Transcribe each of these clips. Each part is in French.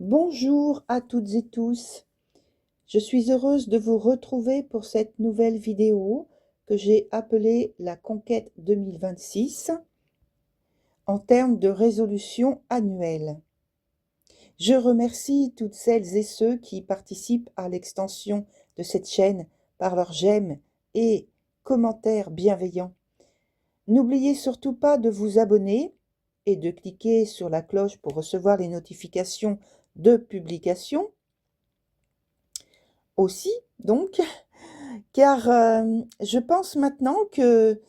Bonjour à toutes et tous. Je suis heureuse de vous retrouver pour cette nouvelle vidéo que j'ai appelée la Conquête 2026 en termes de résolution annuelle. Je remercie toutes celles et ceux qui participent à l'extension de cette chaîne par leurs j'aime et commentaires bienveillants. N'oubliez surtout pas de vous abonner et de cliquer sur la cloche pour recevoir les notifications de publication. Aussi, donc, car je pense maintenant que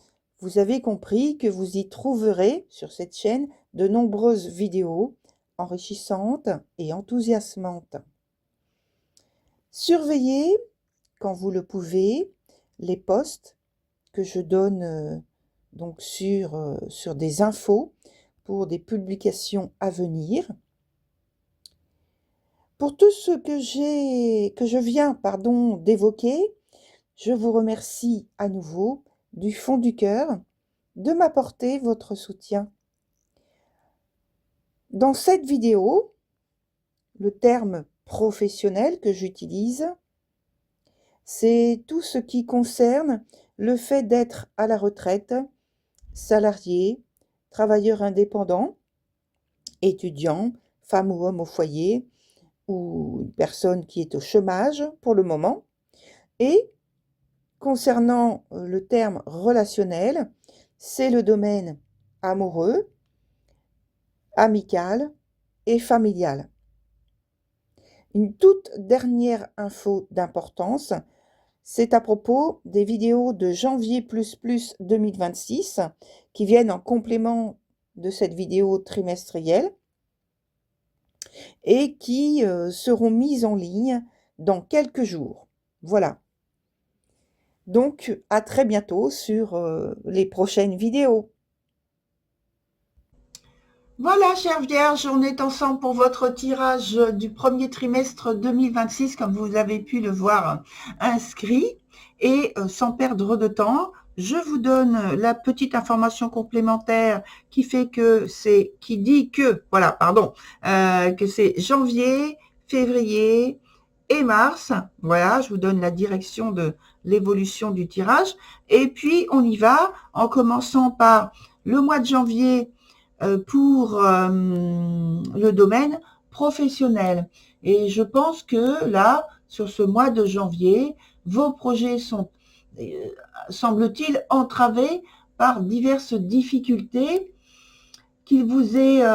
vous avez compris que vous y trouverez sur cette chaîne de nombreuses vidéos enrichissantes et enthousiasmantes. Surveillez, quand vous le pouvez, les posts que je donne donc sur des infos pour des publications à venir. Pour tout ce que je viens d'évoquer, je vous remercie à nouveau du fond du cœur de m'apporter votre soutien. Dans cette vidéo, le terme professionnel que j'utilise, c'est tout ce qui concerne le fait d'être à la retraite, salarié, travailleur indépendant, étudiant, femme ou homme au foyer, ou une personne qui est au chômage pour le moment. Et concernant le terme relationnel, c'est le domaine amoureux, amical et familial. Une toute dernière info d'importance, c'est à propos des vidéos de janvier 2026 qui viennent en complément de cette vidéo trimestrielle et qui seront mises en ligne dans quelques jours. Voilà. Donc, à très bientôt sur les prochaines vidéos. Voilà, chère Vierge, on est ensemble pour votre tirage du premier trimestre 2026, comme vous avez pu le voir inscrit. Et sans perdre de temps, je vous donne la petite information complémentaire qui dit que, voilà, pardon, que c'est janvier, février et mars. Voilà, je vous donne la direction de l'évolution du tirage. Et puis, on y va en commençant par le mois de janvier pour le domaine professionnel. Et je pense que là, sur ce mois de janvier, vos projets sont, semble-t-il, entravés par diverses difficultés qu'il vous est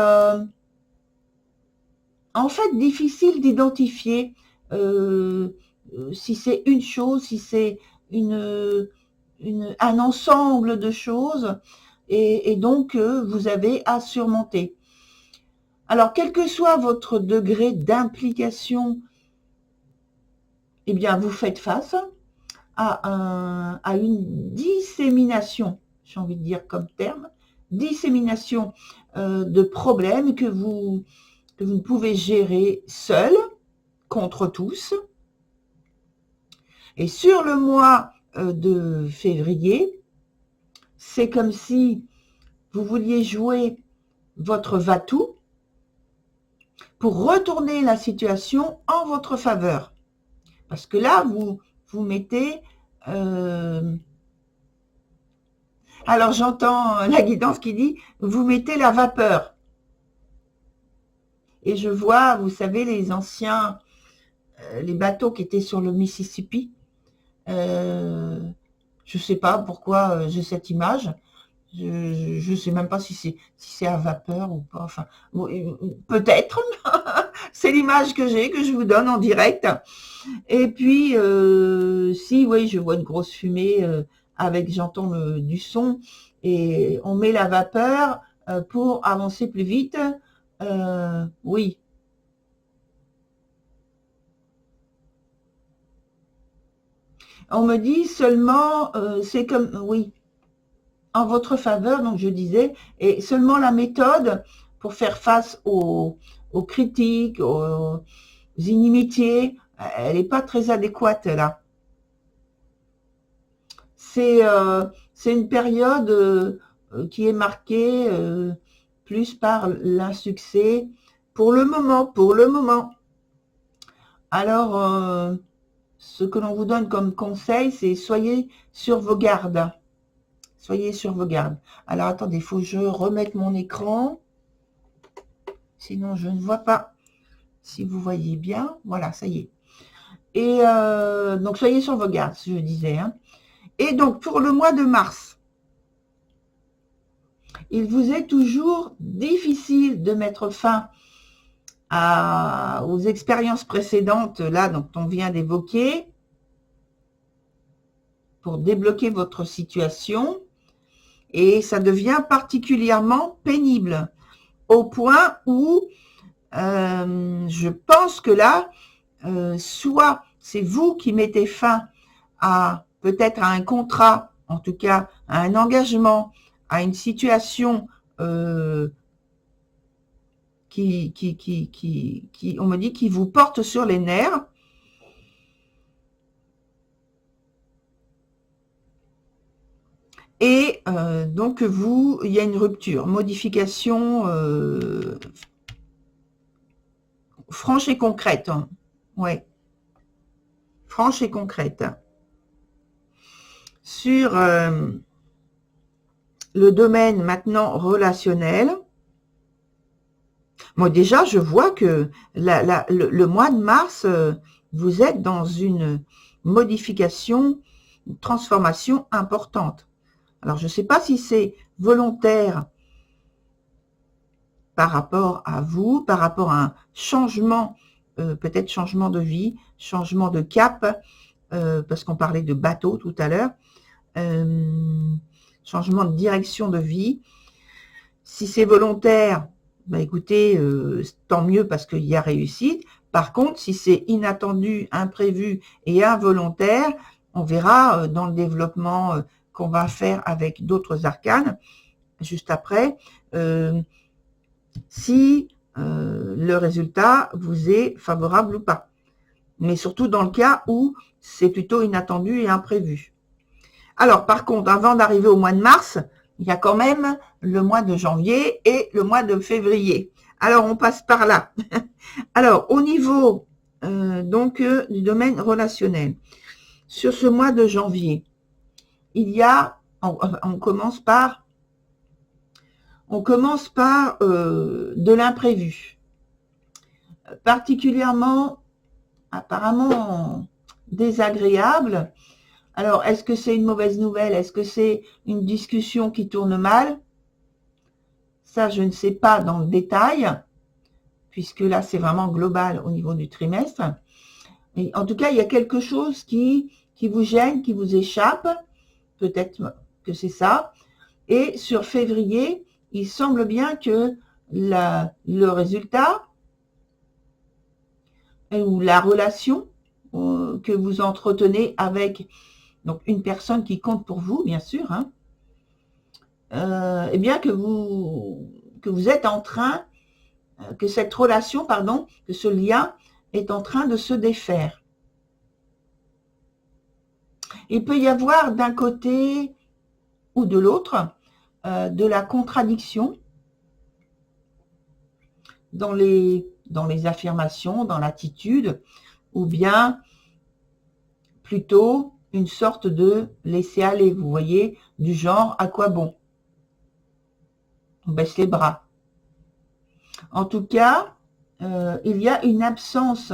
en fait difficile d'identifier si c'est une chose, si c'est un ensemble de choses, et donc vous avez à surmonter. Alors, quel que soit votre degré d'implication, eh bien, vous faites face à une dissémination, j'ai envie de dire comme terme, dissémination de problèmes que vous ne pouvez gérer seul, contre tous. Et sur le mois de février, c'est comme si vous vouliez jouer votre va-tout pour retourner la situation en votre faveur. Parce que là, vous mettez... alors j'entends la guidance qui dit, vous mettez la vapeur. Et je vois, vous savez, les anciens, les bateaux qui étaient sur le Mississippi. Je ne sais pas pourquoi j'ai cette image. Je ne sais même pas si c'est à vapeur ou pas. Enfin, peut-être. C'est l'image que j'ai, que je vous donne en direct. Et puis, si, oui, je vois une grosse fumée j'entends du son, et on met la vapeur pour avancer plus vite. Oui. On me dit seulement, c'est comme, oui, en votre faveur, donc je disais, et seulement la méthode pour faire face aux critiques, aux inimitiés, elle n'est pas très adéquate là. C'est une période qui est marquée plus par l'insuccès pour le moment, pour le moment. Alors, ce que l'on vous donne comme conseil, c'est soyez sur vos gardes. Soyez sur vos gardes. Alors, attendez, il faut que je remette mon écran. Sinon, je ne vois pas si vous voyez bien. Voilà, ça y est. Et donc, soyez sur vos gardes, je disais. Hein. Et donc, pour le mois de mars, il vous est toujours difficile de mettre fin aux expériences précédentes, là, dont on vient d'évoquer, pour débloquer votre situation. Et ça devient particulièrement pénible, au point où je pense que là, soit c'est vous qui mettez fin à peut-être à un contrat, en tout cas à un engagement, à une situation qui, on me dit, qui vous porte sur les nerfs. Et donc il y a une rupture, modification franche et concrète. Hein. Ouais. Franche et concrète. Sur le domaine maintenant relationnel, moi déjà je vois que le mois de mars, vous êtes dans une modification, une transformation importante. Alors je ne sais pas si c'est volontaire par rapport à vous, par rapport à un changement, peut-être changement de vie, changement de cap, parce qu'on parlait de bateau tout à l'heure, changement de direction de vie. Si c'est volontaire, bah écoutez, tant mieux parce qu'il y a réussite. Par contre, si c'est inattendu, imprévu et involontaire, on verra dans le développement qu'on va faire avec d'autres arcanes, juste après, si le résultat vous est favorable ou pas. Mais surtout dans le cas où c'est plutôt inattendu et imprévu. Alors, par contre, avant d'arriver au mois de mars, il y a quand même le mois de janvier et le mois de février. Alors, on passe par là. Alors, au niveau du domaine relationnel, sur ce mois de janvier, il y a, on commence par de l'imprévu, particulièrement, apparemment, désagréable. Alors, est-ce que c'est une mauvaise nouvelle? Est-ce que c'est une discussion qui tourne mal? Ça, je ne sais pas dans le détail, puisque là, c'est vraiment global au niveau du trimestre. Et en tout cas, il y a quelque chose qui vous gêne, qui vous échappe. Peut-être que c'est ça. Et sur février, il semble bien que le résultat ou la relation que vous entretenez avec donc une personne qui compte pour vous, bien sûr, hein, eh bien que vous êtes en train, que cette relation, pardon, que ce lien est en train de se défaire. Il peut y avoir d'un côté ou de l'autre de la contradiction dans les affirmations, dans l'attitude, ou bien plutôt une sorte de laisser-aller, vous voyez, du genre à quoi bon? On baisse les bras. En tout cas, il y a une absence,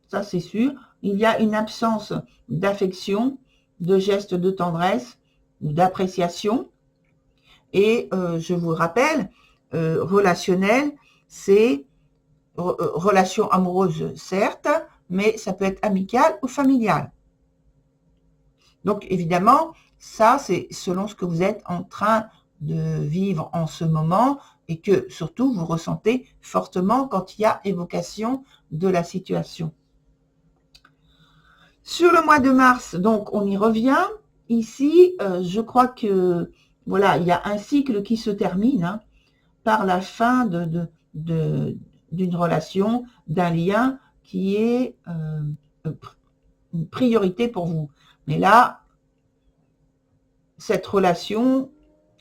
ça c'est sûr, il y a une absence d'affection, de gestes de tendresse, d'appréciation. Et je vous rappelle, relationnel, c'est relation amoureuse, certes, mais ça peut être amical ou familial. Donc, évidemment, ça, c'est selon ce que vous êtes en train de vivre en ce moment et que, surtout, vous ressentez fortement quand il y a évocation de la situation. Sur le mois de mars, donc, on y revient. Ici, je crois que, voilà, il y a un cycle qui se termine hein, par la fin d'une relation, d'un lien qui est une priorité pour vous. Mais là, cette relation,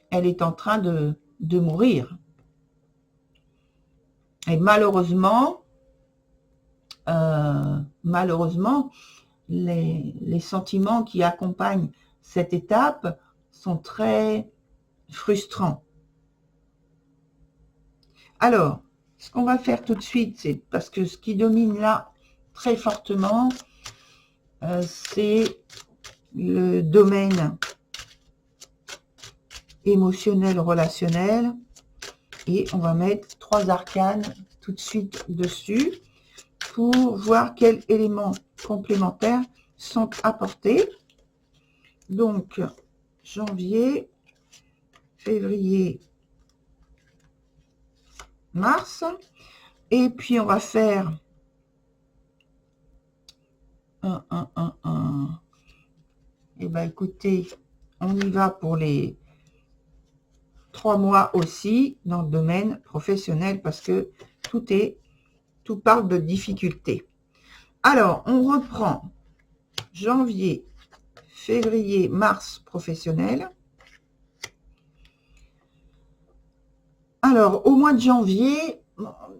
elle est en train de mourir. Et malheureusement, les sentiments qui accompagnent cette étape sont très frustrants. Alors, ce qu'on va faire tout de suite, c'est parce que ce qui domine là très fortement, c'est le domaine émotionnel, relationnel. Et on va mettre 3 arcanes tout de suite dessus pour voir quels éléments complémentaires sont apportés. Donc, janvier, février, mars. Et puis, on va faire Et bien, écoutez, on y va pour les 3 mois aussi dans le domaine professionnel parce que tout parle de difficultés. Alors, on reprend janvier, février, mars professionnel. Alors, au mois de janvier,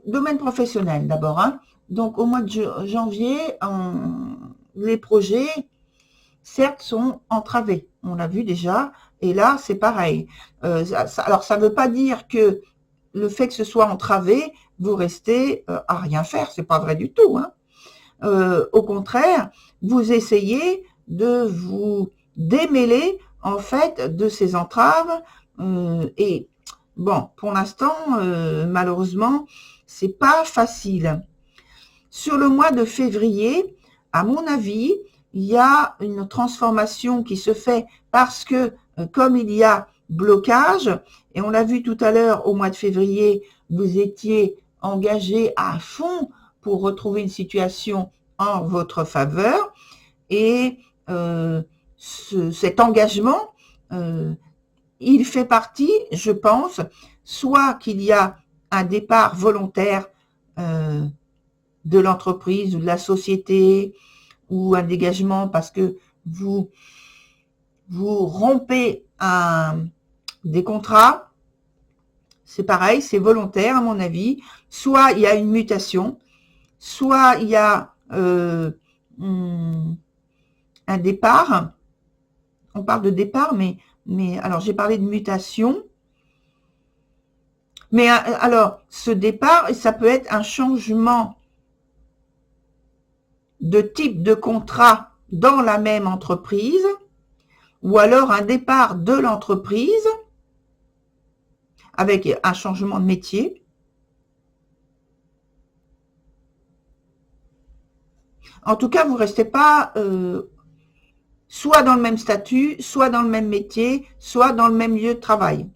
domaine professionnel d'abord, hein. Donc, au mois de janvier, les projets, certes, sont entravés. On l'a vu déjà. Et là, c'est pareil. Alors, ça ne veut pas dire que le fait que ce soit entravé, vous restez à rien faire. C'est pas vrai du tout, hein. Au contraire, vous essayez de vous démêler, en fait, de ces entraves. Et bon, pour l'instant, malheureusement, c'est pas facile. Sur le mois de février, à mon avis, il y a une transformation qui se fait parce que, comme il y a blocage, et on l'a vu tout à l'heure, au mois de février, vous étiez engagé à fond pour retrouver une situation en votre faveur, et cet engagement, il fait partie, je pense, soit qu'il y a un départ volontaire de l'entreprise ou de la société, ou un dégagement parce que vous rompez des contrats, c'est pareil, c'est volontaire à mon avis. Soit il y a une mutation, soit il y a un départ. On parle de départ, mais alors j'ai parlé de mutation. Mais alors, ce départ, ça peut être un changement de type de contrat dans la même entreprise, ou alors un départ de l'entreprise avec un changement de métier. En tout cas, vous ne restez pas soit dans le même statut, soit dans le même métier, soit dans le même lieu de travail.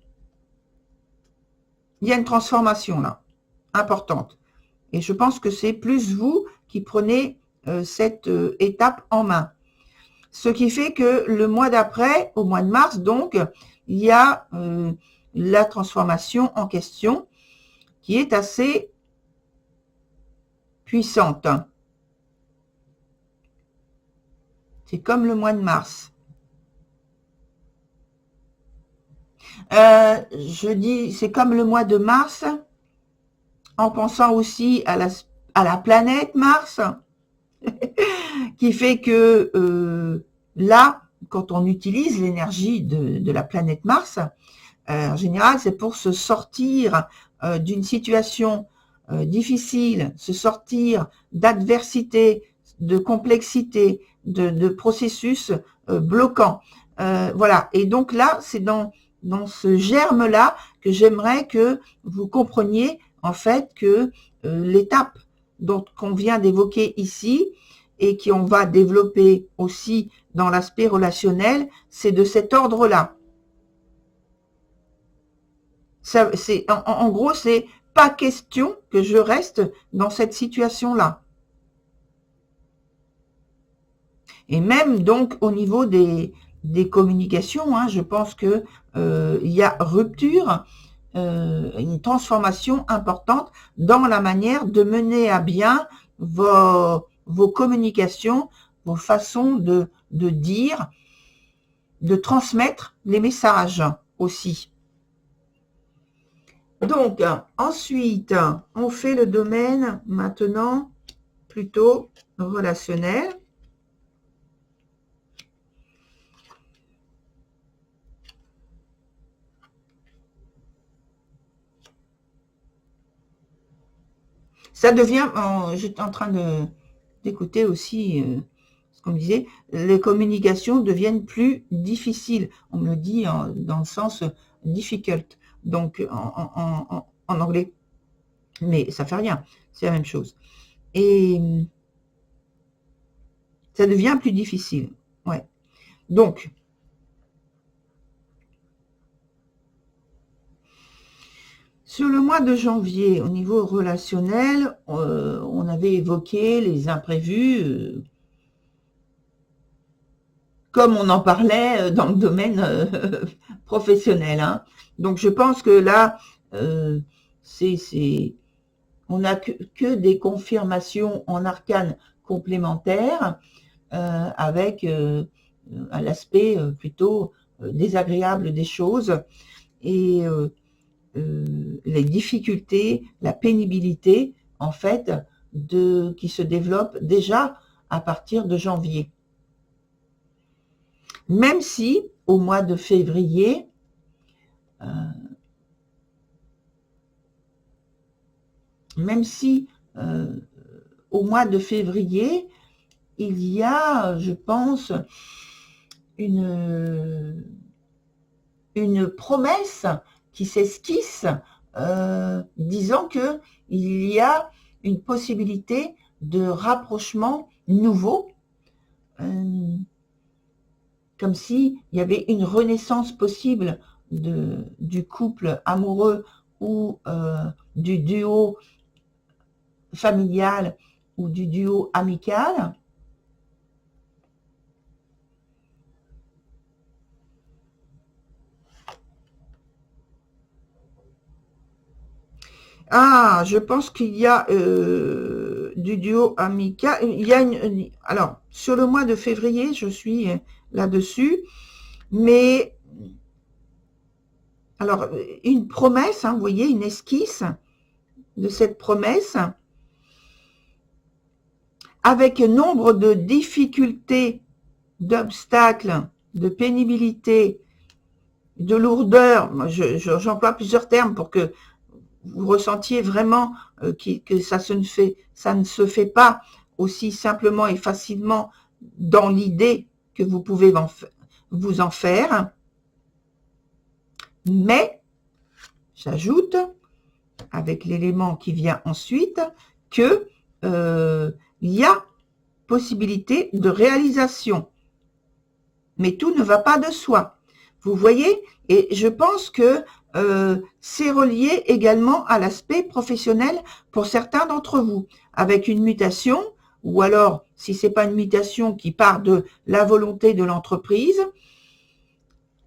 Il y a une transformation là, importante. Et je pense que c'est plus vous qui prenez cette étape en main. Ce qui fait que le mois d'après, au mois de mars, donc, il y a la transformation en question qui est assez puissante. C'est comme le mois de mars. Je dis, c'est comme le mois de mars, en pensant aussi à la planète Mars, qui fait que là, quand on utilise l'énergie de la planète Mars, en général, c'est pour se sortir d'une situation difficile, se sortir d'adversité, de complexité, de processus bloquants. Voilà. Et donc là, c'est dans ce germe-là que j'aimerais que vous compreniez en fait que l'étape qu'on vient d'évoquer ici et qu'on va développer aussi dans l'aspect relationnel, c'est de cet ordre-là. En gros, c'est pas question que je reste dans cette situation-là. Et même donc au niveau des communications, hein, je pense que il y a rupture, une transformation importante dans la manière de mener à bien vos communications, vos façons de dire, de transmettre les messages aussi. Donc, ensuite, on fait le domaine maintenant plutôt relationnel. Ça devient, j'étais en train d'écouter aussi ce qu'on me disait, les communications deviennent plus difficiles. On me le dit dans le sens difficult, donc en anglais. Mais ça fait rien, c'est la même chose. Et ça devient plus difficile. Ouais. Donc, sur le mois de janvier, au niveau relationnel, on avait évoqué les imprévus, comme on en parlait dans le domaine professionnel. Hein. Donc, je pense que là, on n'a que des confirmations en arcane complémentaires avec l'aspect plutôt désagréable des choses et les difficultés, la pénibilité, en fait, qui se développe déjà à partir de janvier. Même si, au mois de février, au mois de février, il y a, je pense, une promesse qui s'esquisse, disant que il y a une possibilité de rapprochement nouveau, comme s'il y avait une renaissance possible du couple amoureux ou du duo familial ou du duo amical. Ah, je pense qu'il y a du duo amical. Il y a alors, sur le mois de février, je suis là-dessus, mais alors, une promesse, hein, vous voyez, une esquisse de cette promesse, avec nombre de difficultés, d'obstacles, de pénibilité, de lourdeur. J'emploie plusieurs termes pour que vous ressentiez vraiment que ça ne se fait pas aussi simplement et facilement dans l'idée que vous pouvez vous en faire. Mais, j'ajoute, avec l'élément qui vient ensuite, que il y a possibilité de réalisation. Mais tout ne va pas de soi. Vous voyez? Et je pense que c'est relié également à l'aspect professionnel pour certains d'entre vous, avec une mutation, ou alors, si c'est pas une mutation qui part de la volonté de l'entreprise,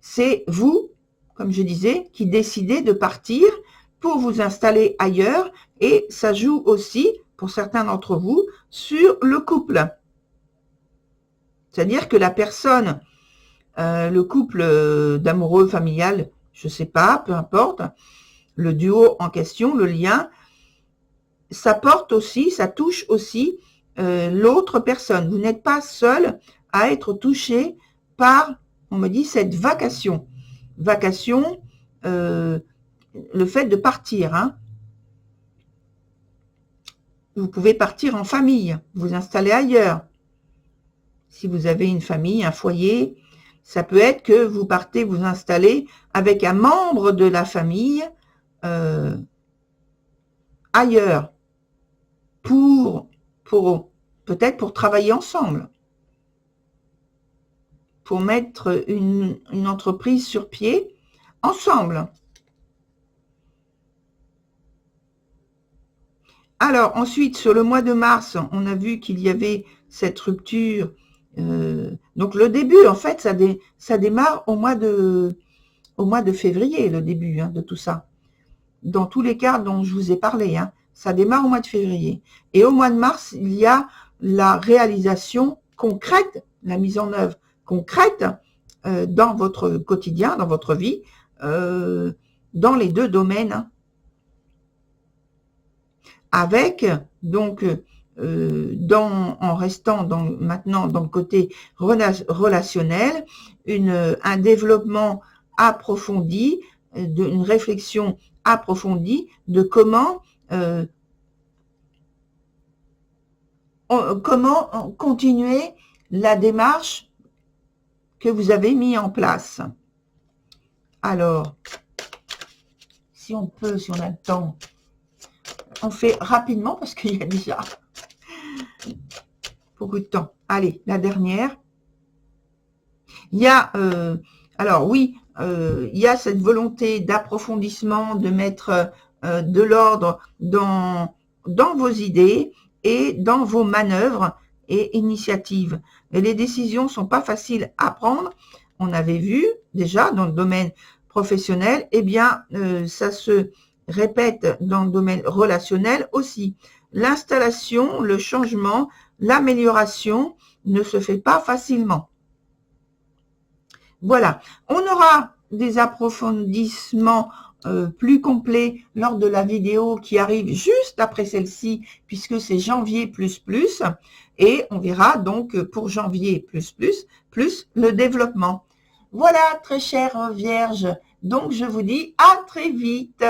c'est vous, comme je disais, qui décidez de partir pour vous installer ailleurs, et ça joue aussi, pour certains d'entre vous, sur le couple. C'est-à-dire que la personne, le couple d'amoureux familial, je sais pas, peu importe, le duo en question, le lien, ça porte aussi, ça touche aussi l'autre personne. Vous n'êtes pas seul à être touché par, on me dit, cette vacation. Vacation, le fait de partir. Hein. Vous pouvez partir en famille, vous installer ailleurs. Si vous avez une famille, un foyer, ça peut être que vous partez vous installer avec un membre de la famille ailleurs peut-être pour travailler ensemble, pour mettre une entreprise sur pied ensemble. Alors ensuite, sur le mois de mars, on a vu qu'il y avait cette rupture. Donc le début, en fait, ça démarre au mois de février, le début de tout ça. Dans tous les cas dont je vous ai parlé, ça démarre au mois de février. Et au mois de mars, il y a la réalisation concrète, la mise en œuvre concrète dans votre quotidien, dans votre vie, dans les deux domaines avec donc en restant maintenant dans le côté relationnel, un développement approfondi, une réflexion approfondie de comment continuer la démarche que vous avez mis en place. Alors, si on peut, si on a le temps, on fait rapidement parce qu'il y a déjà beaucoup de temps. Allez, la dernière. Il y a, alors oui, il y a cette volonté d'approfondissement, de mettre de l'ordre dans vos idées et dans vos manœuvres et initiatives. Et les décisions sont pas faciles à prendre. On avait vu déjà dans le domaine professionnel, eh bien, ça se répète dans le domaine relationnel aussi. L'installation, le changement, l'amélioration ne se fait pas facilement. Voilà, on aura des approfondissements plus complets lors de la vidéo qui arrive juste après celle-ci, puisque c'est janvier plus, et on verra donc pour janvier plus le développement. Voilà, très chère Vierge, donc je vous dis à très vite.